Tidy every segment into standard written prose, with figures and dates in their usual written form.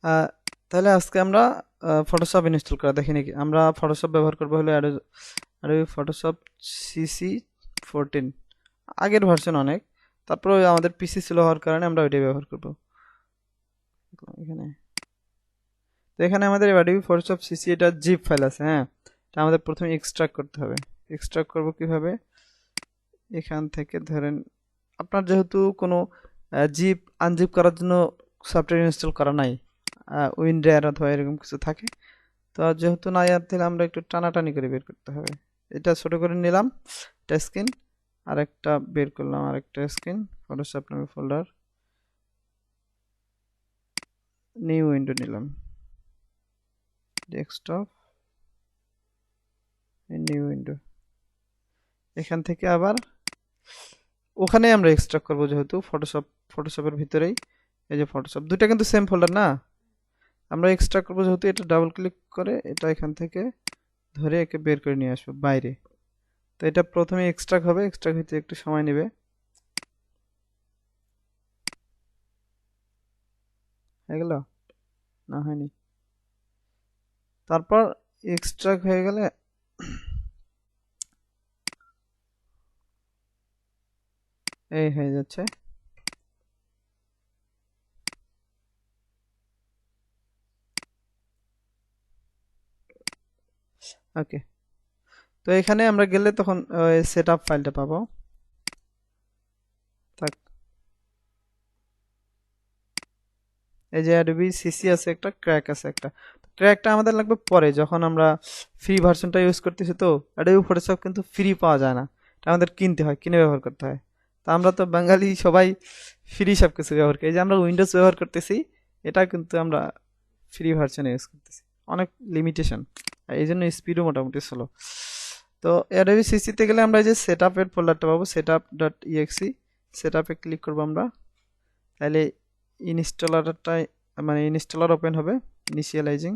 আহ, তাহলে আজকে আমরা ফটোশপ ইনস্টল করা দেখি নাকি। আমরা ফটোশপ ব্যবহার করবো হলো অ্যাডোবি ফটোশপ cc14, আগের ভার্সন অনেক, তারপরে আমাদের পিসি স্লো হওয়ার কারণে আমরা ওইটাই ব্যবহার করবো এখানে। তো এখানে আমাদের অ্যাডোবি ফটোশপ সিসি এটা জিপ ফাইল আছে, হ্যাঁ। এটা আমাদের প্রথমে এক্সট্রাক্ট করতে হবে। এক্সট্রাক্ট করব কিভাবে? এখান থেকে ধরেন আপনার যেহেতু কোনো জিপ আনজিপ করার জন্য সফটওয়্যার ইনস্টল করা নাই, উইন্ডোর অথবা এরকম কিছু থাকে, তো যেহেতু নাই, আর তাহলে আমরা একটু টানাটানি করে বের করতে হবে। এটা ছোট করে নিলাম একটা স্ক্রিন, আর একটা বের করলাম আর একটা স্ক্রিন, ফটোশপ নামে ফোল্ডার, নিউ উইন্ডো নিলাম, ডেস্কটপ, নিউ উইন্ডো। এখান থেকে আবার ওখানে আমরা এক্সট্রাক্ট করবো, যেহেতু ফটোশপের ভিতরেই, এই যে ফটোশপ দুইটা কিন্তু সেম ফোল্ডার না, আমরা এক্সট্রাক্ট করবো যেহেতু, এটা ডাবল ক্লিক করে এটা এখান থেকে ধরে একে বের করে নিয়ে আসবো বাইরে। তো এটা প্রথমে এক্সট্রাক্ট হবে, এক্সট্রাক্ট হতে একটু সময় নেবে। হয়ে গেল? না, হয়নি। তারপর এক্সট্রাক্ট হয়ে গেলে এই হয়ে যাচ্ছে। ওকে, তো এখানে আমরা গেলে তখন সেট আপ ফাইলটা পাবো। থাক, এই যে অ্যাডোবি সিসি আছে একটা, ক্র্যাক আছে একটা। ক্র্যাকটা আমাদের লাগবে পরে, যখন আমরা ফ্রি ভার্সনটা ইউজ করতেছি। তো অ্যাডোবি ফটোশপ কিন্তু ফ্রি পাওয়া যায় না, এটা আমাদের কিনতে হয়, কিনে ব্যবহার করতে হয়। তো আমরা তো বাঙালি সবাই ফ্রি সব কিছু ব্যবহার করি। এই যে আমরা উইন্ডোজ ব্যবহার করতেছি, এটা কিন্তু আমরা ফ্রি ভার্সনে ইউজ করতেছি, অনেক লিমিটেশন, এই জন্য স্পিডও মোটামুটি স্লো। তো অ্যাডোবি সিসিতে গেলে আমরা এই যে সেট আপের ফোল্ডারটা পাবো, set up dot exe, set আপে ক্লিক করবো আমরা। তাহলে ইনস্টলারটাই, মানে ইনস্টলার ওপেন হবে, ইনিশিয়ালাইজিং।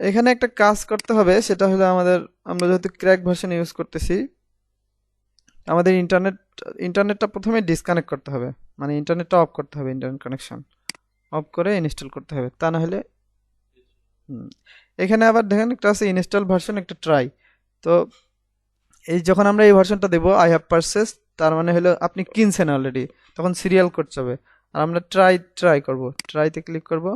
এখানে একটা কাজ করতে হবে, সেটা হলো আমরা যেহেতু ক্র্যাক ভার্সন ইউজ করতেছি, আমাদের ইন্টারনেটটা প্রথমে ডিসকানেক্ট করতে হবে, মানে ইন্টারনেটটা অফ করতে হবে, ইন্টারনেট কানেকশন অফ করে ইনস্টল করতে হবে, তা না হলে এখানে আবার দেখেন একটা আছে ইনস্টল ভার্সন, একটা ট্রাই। তো এই যখন আমরা এই ভার্সনটা দেবো আই হ্যাভ পারচেস, তার মানে হলো আপনি কিনছেন অলরেডি, তখন সিরিয়াল করতে হবে। আর আমরা ট্রাই করব, ট্রাইতে ক্লিক করব।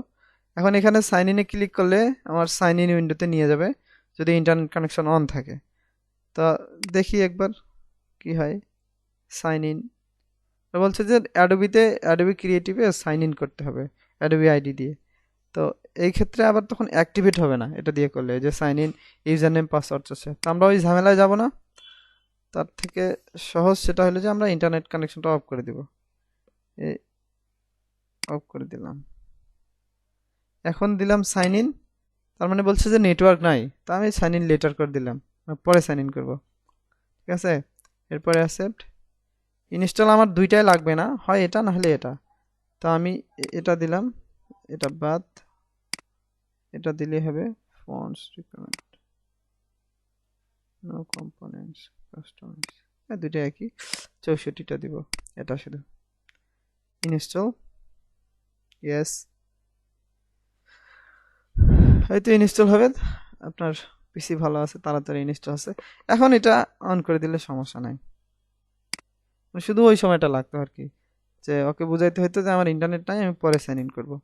এখন এখানে সাইন ইনে ক্লিক করলে আমার সাইন ইন উইন্ডোতে নিয়ে যাবে, যদি ইন্টারনেট কানেকশন অন থাকে। তো দেখি একবার কি হয়। সাইন ইন বলছে যে অ্যাডোবি ক্রিয়েটিভে সাইন ইন করতে হবে অ্যাডোবি আইডি দিয়ে। তো এই ক্ষেত্রে আবার তখন অ্যাক্টিভেট হবে না এটা দিয়ে করলে, যে sign in user name password আছে। তো আমরা ওই ঝামেলায় যাব না, তার থেকে সহজ সেটা হলো যে আমরা ইন্টারনেট কানেকশনটা অফ করে দিব। এই অফ করে দিলাম, এখন দিলাম সাইন ইন, তার মানে বলছে যে নেটওয়ার্ক নাই, তা আমি সাইন ইন লেটার করে দিলাম, পরে সাইন ইন করবো। ঠিক আছে, এরপরে অ্যাকসেপ্ট। ইনস্টল আমার দুইটাই লাগবে না, হয় এটা না হলে এটা। তো আমি এটা দিলাম, এটা বাদ, এটা দিলেই হবে। Fonts recommend, no components, customize, দুইটা একই, 64টা দিব। এটা শুধু ইনস্টল, ইয়েস, হয়তো ইনস্টল হবে। আপনার পিসি ভালো আছে, তাড়াতাড়ি ইনস্টল আছে। এখন এটা অন করে দিলে সমস্যা নাই, শুধু ওই সময়টা লাগতো আর কি, যে ওকে বুঝাইতে হইতো যে আমার ইন্টারনেট নাই, আমি পরে সাইন ইন করবো।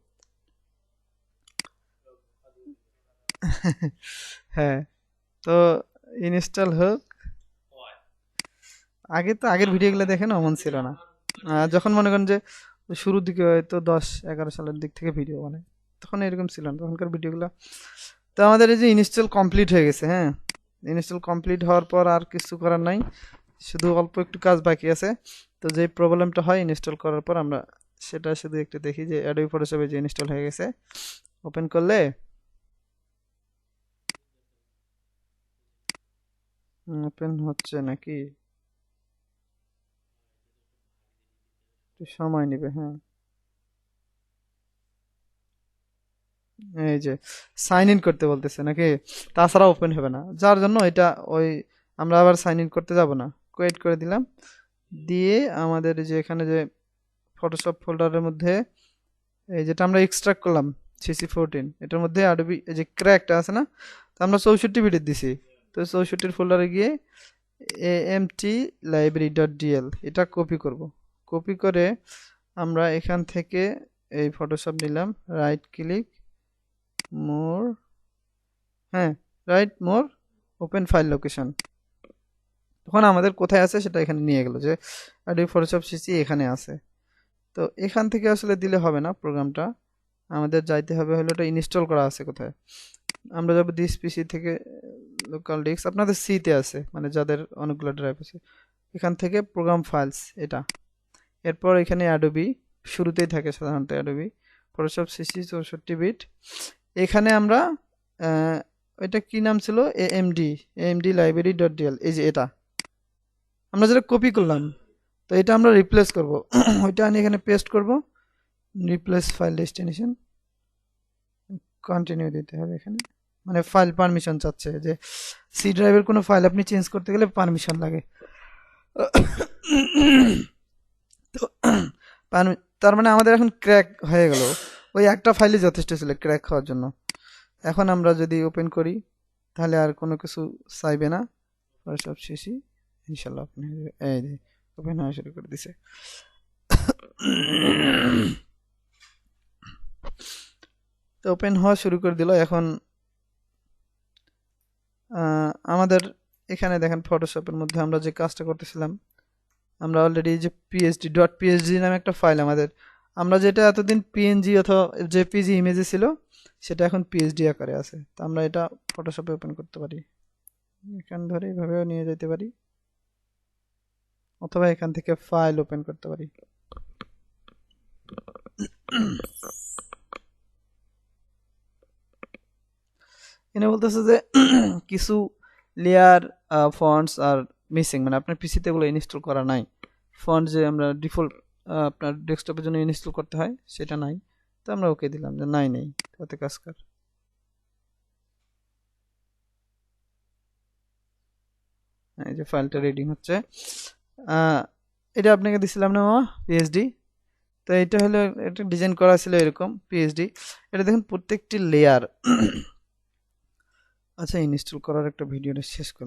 হ্যাঁ, তো ইনস্টল হোক। আগের ভিডিওগুলো দেখেন অমন ছিল না। যখন মনে করেন যে শুরুর দিকে হয়তো 10-11 সালের দিক থেকে ভিডিও বানায়, তখন এরকম ছিল না, তখনকার ভিডিওগুলো। তো আমাদের এই যে ইনস্টল কমপ্লিট হয়ে গেছে, হ্যাঁ। ইনস্টল কমপ্লিট হওয়ার পর আর কিছু করার নাই, শুধু অল্প একটু কাজ বাকি আছে। তো যে প্রবলেমটা হয় ইনস্টল করার পর, আমরা সেটা শুধু একটু দেখি, যে অ্যাডোবি ফটোশপে যে ইনস্টল হয়ে গেছে, ওপেন করলে ওপেন হচ্ছে নাকি, একটু সময় নেবে, হ্যাঁ। এই যে সাইন ইন করতে বলতেছে নাকি, তাছাড়া ওপেন হবে না, যার জন্য এটা ওই আমরা আবার সাইন ইন করতে যাব না, ওয়েট করে দিলাম। দিয়ে আমাদের যে এখানে যে ফটোশপ ফোল্ডারের মধ্যে এই যেটা আমরা এক্সট্রাক্ট করলাম cc14, এটার মধ্যে অ্যাডোবি এই যে ক্র্যাকটা আছে না, তো আমরা 64 বিটের দিছি, তো 64 ফোল্ডারে গিয়ে amt_library.dl এটা কপি করব। কপি করে আমরা এখান থেকে এই ফটোশপ নিলাম, রাইট ক্লিক, মোর, হ্যাঁ রাইট মোর, ওপেন ফাইল লোকেশন। তখন আমাদের কোথায় আছে সেটা এখানে নিয়ে গেল, যে অ্যাডোবি ফটোশপ সিসি এখানে আছে। তো এখান থেকে আসলে দিলে হবে না প্রোগ্রামটা, আমাদের যাইতে হবে হলো এটা ইনস্টল করা আছে কোথায়। আমরা যাবো দিস পিসি থেকে লোকাল ডিস্ক, আপনাদের সিতে আছে, মানে যাদের অনেকগুলো ড্রাইভ আছে, এখান থেকে প্রোগ্রাম ফাইলস এটা। এরপর এখানে অ্যাডোবি শুরুতেই থাকে সাধারণত, অ্যাডোবি ফটোশপ সিসি 64 বিট। এখানে আমরা এটা কি নাম ছিল, amd library.dl, এই যে এটা আমরা যেটা কপি করলাম, তো এটা আমরা রিপ্লেস করব। ওইটা আমি এখানে পেস্ট করব, রিপ্লেস ফাইল ডেস্টিনেশন, কন্টিনিউ দিতে হবে এখানে, মানে ফাইল পারমিশন চাচ্ছে, যে সি ড্রাইভের কোনো ফাইল আপনি চেঞ্জ করতে গেলে পারমিশন লাগে। তো তার মানে আমাদের এখন ক্র্যাক হয়ে গেল, ওই একটা ফাইলই যথেষ্ট ছিল ক্র্যাক হওয়ার জন্য। এখন আমরা যদি ওপেন করি তাহলে আর কোনো কিছু চাইবে না, সব শেষই ইনশাল্লাহ ওপেন হয়ে যাবে। এই যে ওপেন হওয়া শুরু করে দিছে। তো ওপেন হওয়া শুরু করে দিল। এখন আমাদের এখানে দেখেন ফটোশপের মধ্যে আমরা যে কাজটা করতেছিলাম, আমরা অলরেডি যে পিএইচডি নামে একটা ফাইল আমাদের, আমরা যেটা এতদিন পিএনজি অথবা জেপিজি ইমেজে ছিল সেটা এখন পিএইচডি আকারে আছে। তো আমরা এটা ফটোশপে ওপেন করতে পারি, এখান ধরে এইভাবেও নিয়ে যেতে পারি, অথবা এখান থেকে ফাইল ওপেন করতে পারি। এনে বলতেছে যে কিছু লেয়ার ফন্টস আর মিসিং, মানে আপনার পিসিতে এগুলো ইনস্টল করা নাই। ফন্ট যে আমরা ডিফল্ট আপনার ডেস্কটপের জন্য ইনস্টল করতে হয় সেটা নাই, তো আমরা ওকে দিলাম যে নেই, তাতে কাজ কর। এই যে ফাইলটা রিডিং হচ্ছে, এটা আপনাকে দিছিলাম না মামা, পিএইচডি। তো এটা হলো, এটা ডিজাইন করা ছিল এরকম পিএইচডি। এটা দেখুন প্রত্যেকটি লেয়ার। আচ্ছা ইনস্টল করার একটা ভিডিওটা শেষ করলাম।